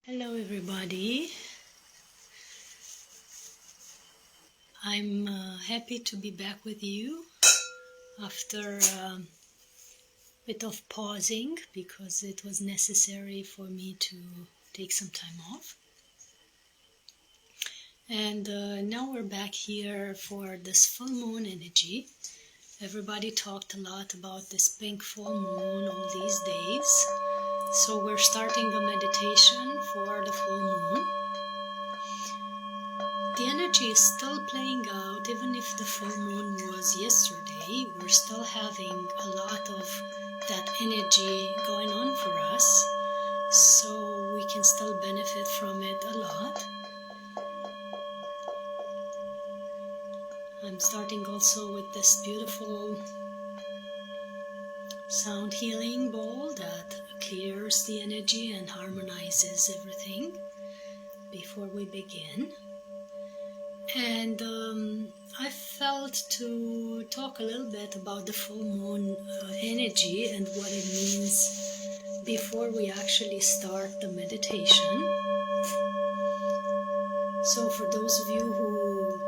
Hello everybody, I'm happy to be back with you after a bit of pausing because it was necessary for me to take some time off. And now we're back here for this full moon energy. Everybody talked a lot about this pink full moon all these days. So we're starting a meditation for the full moon. The energy is still playing out, even if the full moon was yesterday. We're still having a lot of that energy going on for us, so we can still benefit from it a lot. I'm starting also with this beautiful sound healing bowl that clears the energy and harmonizes everything before we begin. And I felt to talk a little bit about the full moon energy and what it means before we actually start the meditation. So for those of you who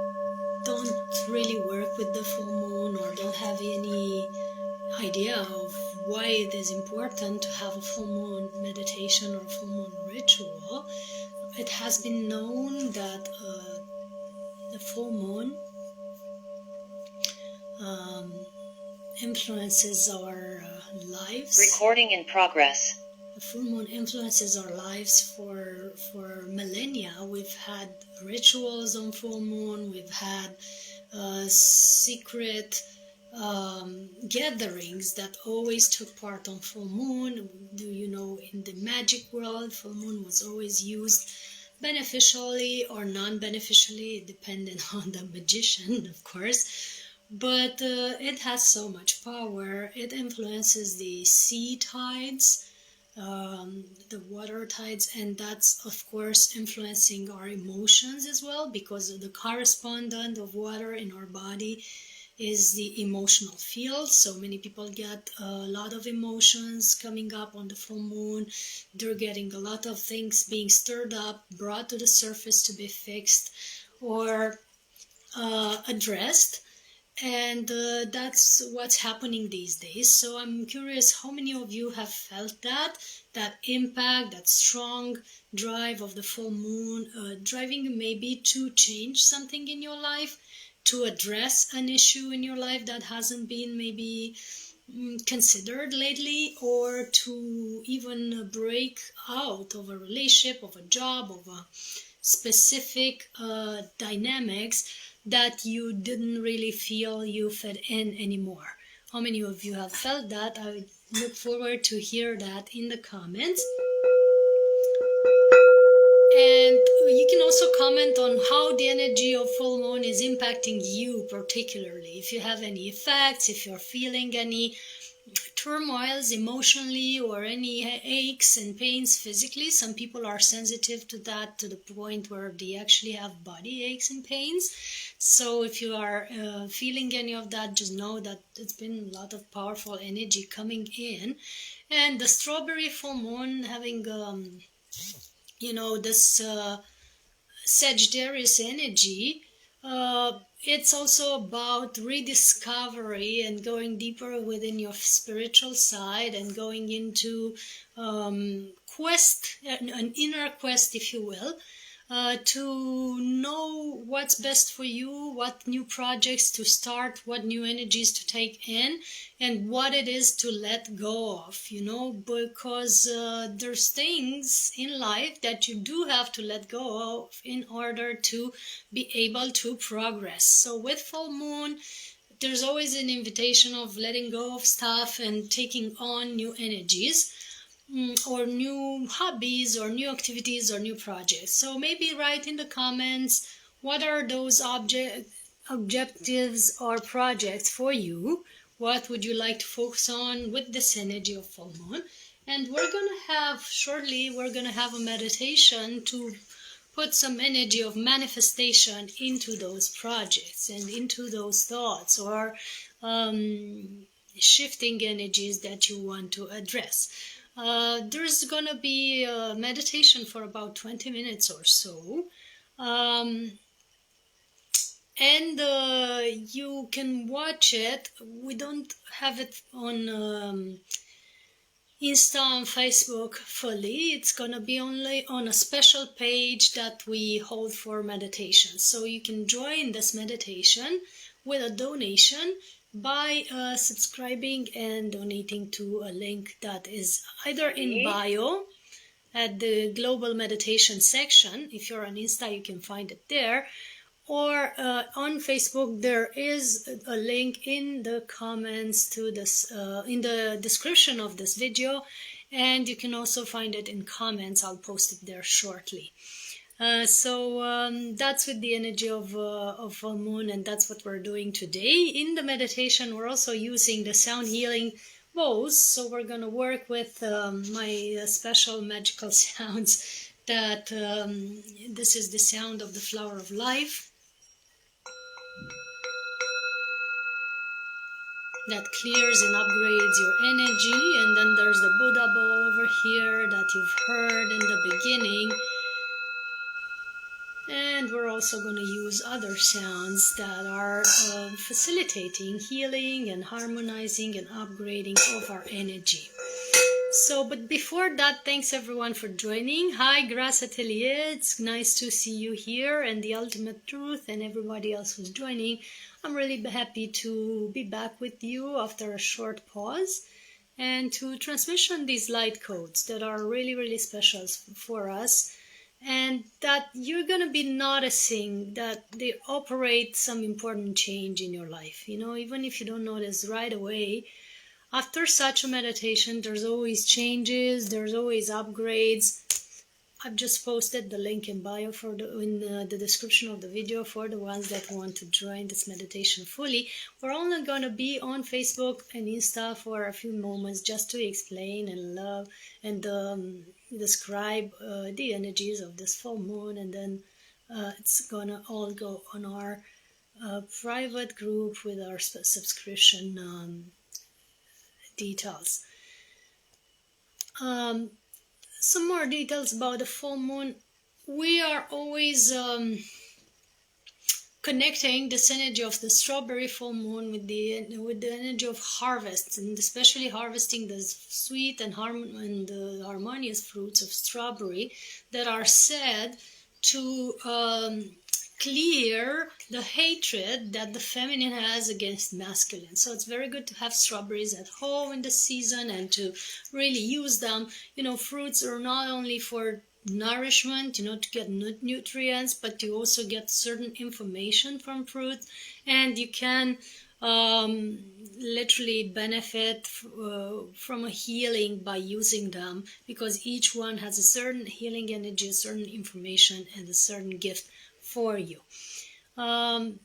don't really work with the full moon or don't have any idea of why it is important to have a full moon meditation or full moon ritual, it has been known that the full moon influences our lives. Recording in progress. The full moon influences our lives for millennia. We've had rituals on full moon. We've had secret gatherings that always took part on full moon. You know, in the magic world, full moon was always used beneficially or non-beneficially, depending on the magician, of course. But it has so much power. It influences the sea tides, the water tides, and that's of course influencing our emotions as well, because the correspondent of water in our body is the emotional field. So many people get a lot of emotions coming up on the full moon. They're getting a lot of things being stirred up, brought to the surface to be fixed or addressed. And that's what's happening these days. So I'm curious how many of you have felt that impact, that strong drive of the full moon, driving you maybe to change something in your life, to address an issue in your life that hasn't been maybe considered lately, or to even break out of a relationship, of a job, of a specific dynamics that you didn't really feel you fit in anymore. How many of you have felt that? I look forward to hear that in the comments. And you can also comment on how the energy of full moon is impacting you particularly. If you have any effects, if you're feeling any turmoils emotionally or any aches and pains physically. Some people are sensitive to that to the point where they actually have body aches and pains. So if you are feeling any of that, just know that it's been a lot of powerful energy coming in. And the strawberry full moon having this Sagittarius energy, it's also about rediscovery and going deeper within your spiritual side and going into an inner quest, if you will, to know what's best for you, what new projects to start, what new energies to take in, and what it is to let go of, because there's things in life that you do have to let go of in order to be able to progress. So with full moon, there's always an invitation of letting go of stuff and taking on new energies, or new hobbies or new activities or new projects. So maybe write in the comments, what are those objectives or projects for you? What would you like to focus on with this energy of full moon? And we're going to have a meditation to put some energy of manifestation into those projects and into those thoughts or shifting energies that you want to address. There's gonna be a meditation for about 20 minutes or so. And you can watch it. We don't have it on Insta and Facebook fully. It's gonna be only on a special page that we hold for meditation. So you can join this meditation with a donation by subscribing and donating to a link that is either in bio at the global meditation section. If you're on Insta, you can find it there, or on Facebook. There is a link in the comments to this, in the description of this video, and you can also find it in comments. I'll post it there shortly. So that's with the energy of full moon, and that's what we're doing today. In the meditation, we're also using the sound healing bows, so we're going to work with my special magical sounds that this is the sound of the flower of life, that clears and upgrades your energy. And then there's the Buddha bowl over here that you've heard in the beginning. And we're also going to use other sounds that are facilitating healing and harmonizing and upgrading of our energy. So, but before that, thanks everyone for joining. Hi, Grace Atelier. It's nice to see you here, and the Ultimate Truth and everybody else who's joining. I'm really happy to be back with you after a short pause and to transmission these light codes that are really, really special for us, and that you're going to be noticing that they operate some important change in your life. You know, even if you don't notice right away, after such a meditation, there's always changes, there's always upgrades. I've just posted the link in bio in the description of the video for the ones that want to join this meditation fully. We're only going to be on Facebook and Insta for a few moments just to explain and love and describe the energies of this full moon, and then it's gonna all go on our private group with our subscription details. Some more details about the full moon. We are always connecting this energy of the strawberry full moon with the energy of harvest, and especially harvesting the sweet and harmonious fruits of strawberry that are said to clear the hatred that the feminine has against masculine. So it's very good to have strawberries at home in the season and to really use them. You know, fruits are not only for nourishment, you know, to get nutrients, but you also get certain information from fruit, and you can literally benefit from a healing by using them, because each one has a certain healing energy, a certain information, and a certain gift for you. The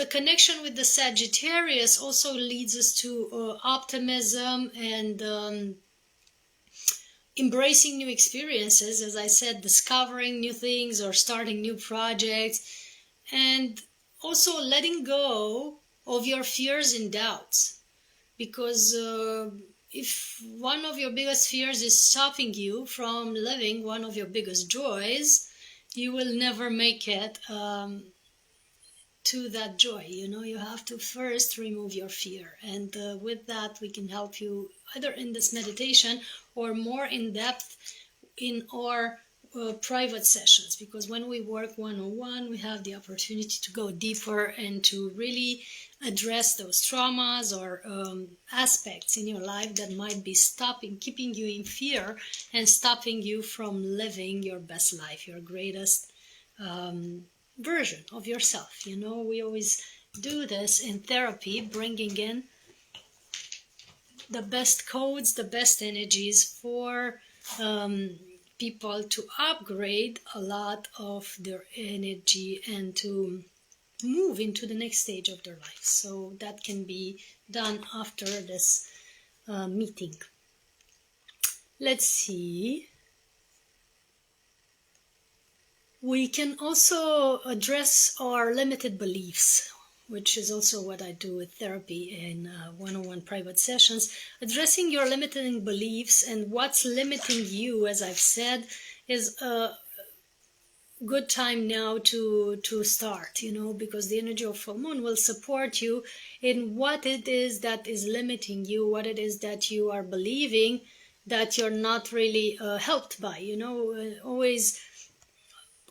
connection with the Sagittarius also leads us to optimism and embracing new experiences, as I said, discovering new things or starting new projects, and also letting go of your fears and doubts. Because if one of your biggest fears is stopping you from living one of your biggest joys, you will never make it to that joy. You know, you have to first remove your fear, and with that we can help you either in this meditation or more in depth in our private sessions, because when we work one-on-one, we have the opportunity to go deeper and to really address those traumas or aspects in your life that might be keeping you in fear and stopping you from living your best life, your greatest version of yourself. You know, we always do this in therapy, bringing in the best codes, the best energies for people to upgrade a lot of their energy and to move into the next stage of their life. So that can be done after this meeting. Let's see. We can also address our limited beliefs. which is also what I do with therapy in one-on-one private sessions. Addressing your limiting beliefs and what's limiting you, as I've said, is a good time now to start, because the energy of full moon will support you in what it is that is limiting you, what it is that you are believing that you're not really helped by. Always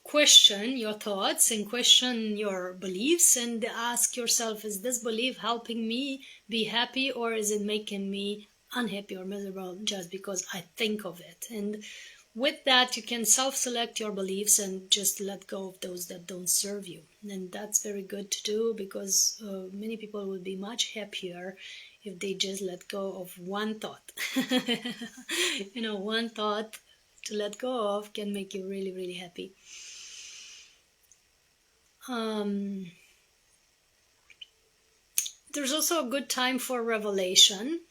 question your thoughts and question your beliefs and ask yourself, is this belief helping me be happy, or is it making me unhappy or miserable just because I think of it? And with that, you can self-select your beliefs and just let go of those that don't serve you. And that's very good to do, because many people will be much happier if they just let go of one thought. One thought to let go of can make you really, really happy. There's also a good time for revelation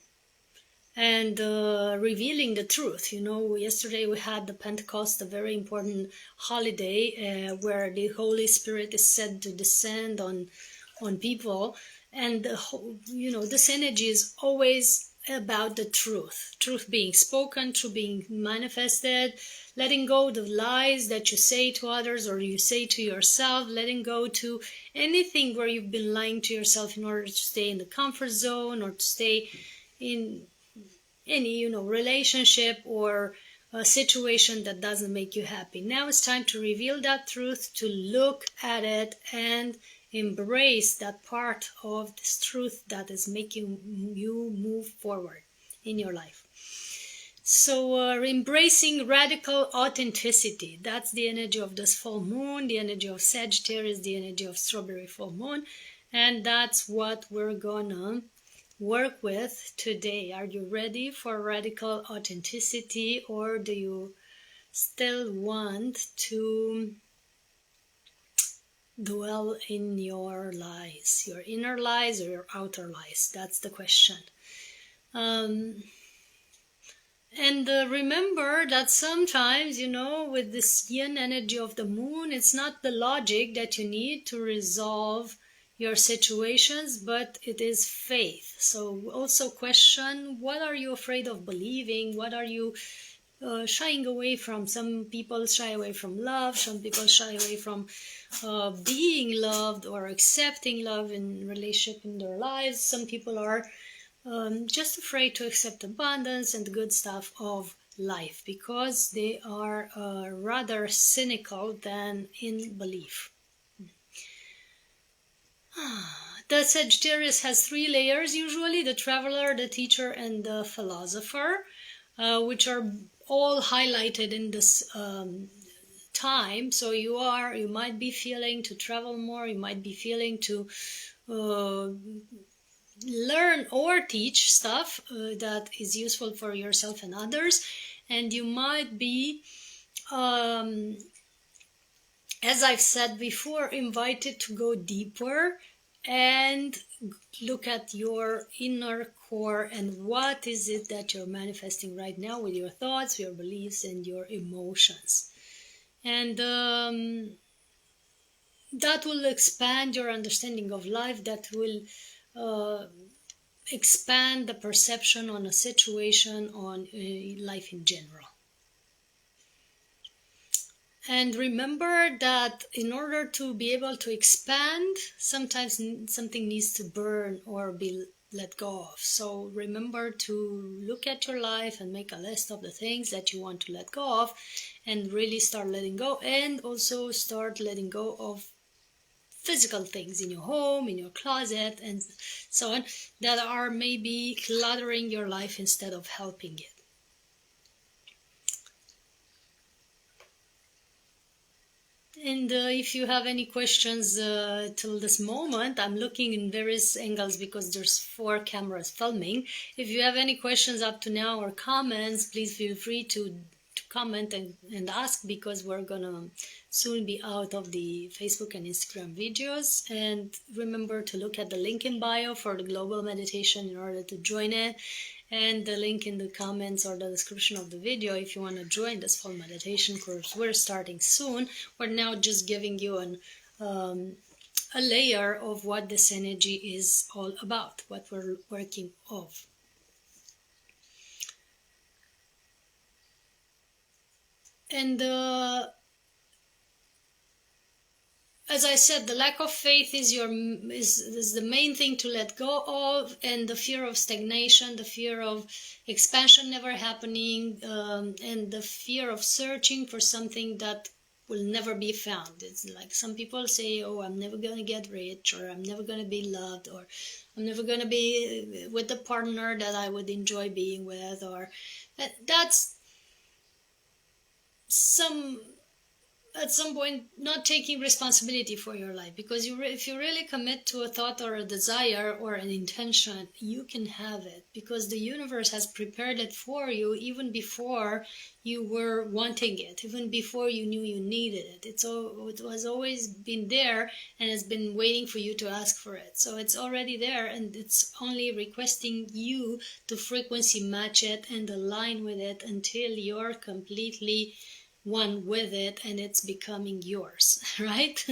and revealing the truth. Yesterday we had the Pentecost, a very important holiday where the Holy Spirit is said to descend on people, and this energy is always about the truth being spoken, truth being manifested, letting go of the lies that you say to others or you say to yourself, letting go to anything where you've been lying to yourself in order to stay in the comfort zone or to stay in any relationship or a situation that doesn't make you happy. Now it's time to reveal that truth, to look at it and embrace that part of this truth that is making you move forward in your life. So embracing radical authenticity, that's the energy of this full moon, the energy of Sagittarius, the energy of strawberry full moon, and that's what we're gonna work with today. Are you ready for radical authenticity, or do you still want to dwell in your lies, your inner lies or your outer lies? That's the question. And remember that sometimes, with this yin energy of the moon, it's not the logic that you need to resolve your situations, but it is faith. So also question, what are you afraid of believing? What are you shying away from? Some people shy away from love. Some people shy away from being loved or accepting love in relationship in their lives. Some people are just afraid to accept abundance and the good stuff of life because they are rather cynical than in belief. The Sagittarius has 3 layers usually: the traveler, the teacher, and the philosopher, which are all highlighted in this time. So you might be feeling to travel more, you might be feeling to learn or teach stuff that is useful for yourself and others, and you might be as I've said before, invited to go deeper and look at your inner core and what is it that you're manifesting right now with your thoughts, your beliefs, and your emotions. And that will expand your understanding of life, that will expand the perception on a situation, on life in general. And remember that in order to be able to expand, sometimes something needs to burn or be let go of. So remember to look at your life and make a list of the things that you want to let go of, and really start letting go, and also start letting go of physical things in your home, in your closet, and so on, that are maybe cluttering your life instead of helping it. And if you have any questions till this moment, I'm looking in various angles because there's 4 cameras filming. If you have any questions up to now or comments, please feel free to comment and ask, because we're gonna soon be out of the Facebook and Instagram videos. And remember to look at the link in bio for the global meditation in order to join it, and the link in the comments or the description of the video if you want to join this full meditation course. We're starting soon. We're now just giving you a layer of what this energy is all about, what we're working of. And as I said, the lack of faith is the main thing to let go of, and the fear of stagnation, the fear of expansion never happening, and the fear of searching for something that will never be found. It's like some people say, "Oh, I'm never gonna get rich," or "I'm never gonna be loved," or "I'm never gonna be with the partner that I would enjoy being with," or that's some at some point not taking responsibility for your life, because if you really commit to a thought or a desire or an intention, you can have it, because the universe has prepared it for you even before you were wanting it, even before you knew you needed it. It was always been there, and it's been waiting for you to ask for it. So it's already there, and it's only requesting you to frequency match it and align with it until you're completely one with it and it's becoming yours, right?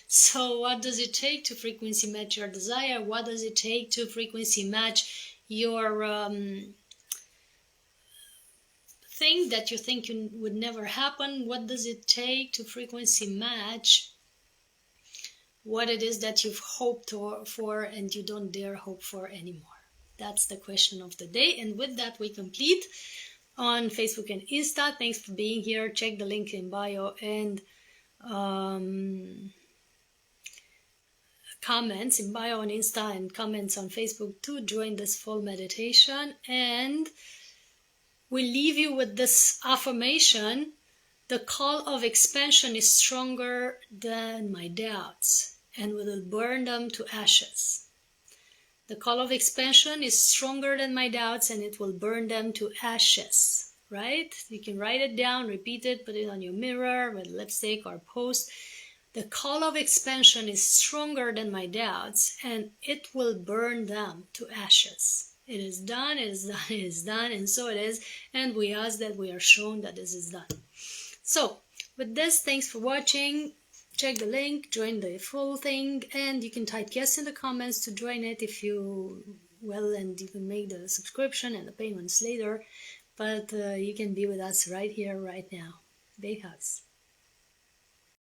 So what does it take to frequency match your desire? What does it take to frequency match your thing that you think would never happen? What does it take to frequency match what it is that you've hoped for and you don't dare hope for anymore? That's the question of the day. And with that, we complete on Facebook and Insta. Thanks for being here. Check the link in bio and comments in bio on Insta and comments on Facebook to join this full meditation. And we leave you with this affirmation: the call of expansion is stronger than my doubts and will burn them to ashes. The call of expansion is stronger than my doubts and it will burn them to ashes, right? You can write it down, repeat it, put it on your mirror with lipstick or post. The call of expansion is stronger than my doubts and it will burn them to ashes. It is done, it is done, it is done, and so it is. And we ask that we are shown that this is done. So, with this, thanks for watching. Check the link, join the full thing, and you can type yes in the comments to join it if you will, and you can make the subscription and the payments later. But you can be with us right here, right now. Big hugs.